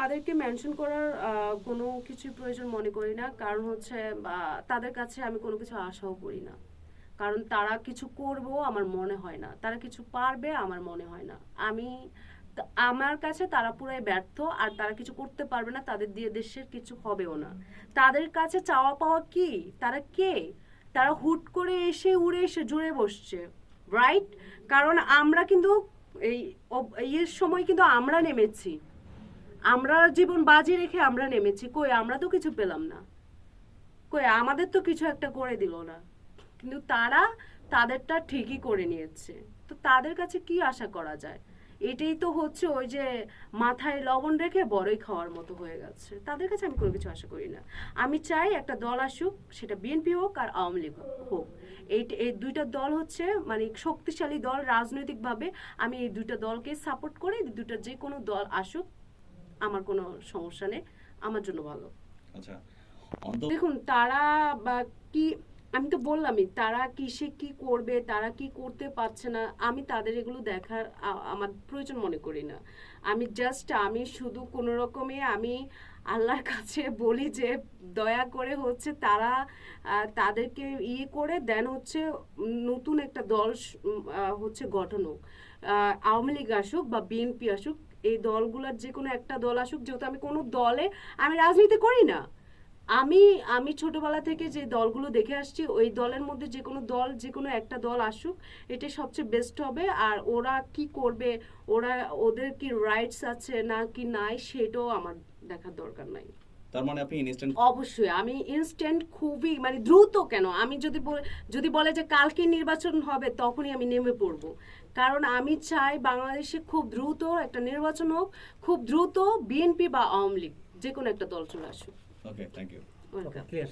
তাদেরকে মেনশন করার কোনো কিছু প্রয়োজন মনে করি না, কারণ হচ্ছে তাদের কাছে আমি কোনো কিছু আশাও করি না, কারণ তারা কিছু করবেও আমার মনে হয় না, তারা কিছু পারবে আমার মনে হয় না। আমার কাছে তারা পুরাই ব্যর্থ, আর তারা কিছু করতে পারবে না, তাদের দিয়ে দেশের কিছু হবেও না। তাদের কাছে চাওয়া পাওয়া কি? তারা কে? তারা হুট করে এসে উড়ে এসে জুড়ে বসছে, রাইট? কারণ আমরা কিন্তু এই ইয়ের সময় কিন্তু আমরা নেমেছি, আমরা জীবন বাজি রেখে আমরা নেমেছি, কই আমরা তো কিছু পেলাম না, কই আমাদের তো কিছু একটা করে দিল না, কিন্তু তারা তাদেরটা ঠিকই করে নিয়েছে। তো তাদের কাছে কি আশা করা যায়? এটাই তো হচ্ছে ওই যে মাথায় লবণ রেখে বড়ই খাওয়ার মতো হয়ে গেছে। তাদের কাছে আমি কোনো কিছু আশা করি না। আমি চাই একটা দল আসুক, সেটা বিএনপি হোক আর আওয়ামী লীগ হোক। এই দুইটা দল হচ্ছে মানে শক্তিশালী দল রাজনৈতিকভাবে। আমি এই দুইটা দলকে সাপোর্ট করি, দুইটা যে কোনো দল আসুক, আমার কোনো সমস্যা নেই, আমার জন্য ভালো। আচ্ছা, দেখুন তারা বা কি, আমি তো বললামই তারা কিসে কি করবে, তারা কি করতে পারছে না, আমি তাদের এগুলো দেখার আমার প্রয়োজন মনে করি না। আমি শুধু কোনো রকমে আমি আল্লাহর কাছে বলি যে দয়া করে হচ্ছে তারা তাদেরকে ইয়ে করে দেন হচ্ছে নতুন একটা দল হচ্ছে গঠন হোক। আওয়ামী লীগ আসুক বা বিএনপি আসুক, এই দলগুলোর যে কোনো একটা দল আসুক, যেহেতু আমি কোনো দলে আমি রাজনীতি করি না। আমি আমি ছোটবেলা থেকে যে দলগুলো দেখে আসছি, ওই দলের মধ্যে যে কোনো একটা দল আসুক, এটা সবচেয়ে বেস্ট হবে। আর ওরা কি করবে, ওদের কি রাইটস আছে না কি নাই, সেটাও আমার দেখার দরকার নাই। তার মানে আপনি ইনস্ট্যান্ট অবশ্যই আমি ইনস্ট্যান্ট, খুবই মানে দ্রুত, কেন আমি যদি বলে যে কালকে নির্বাচন হবে, তখনই আমি নেমে পড়ব। কারণ আমি চাই বাংলাদেশে খুব দ্রুত একটা নির্বাচন হোক, খুব দ্রুত বিএনপি বা আওয়ামী লীগ যে কোনো একটা দল চলে আসুক। ওকে, থ্যাংক ইউ। ওয়েলকাম। ক্লিয়ার।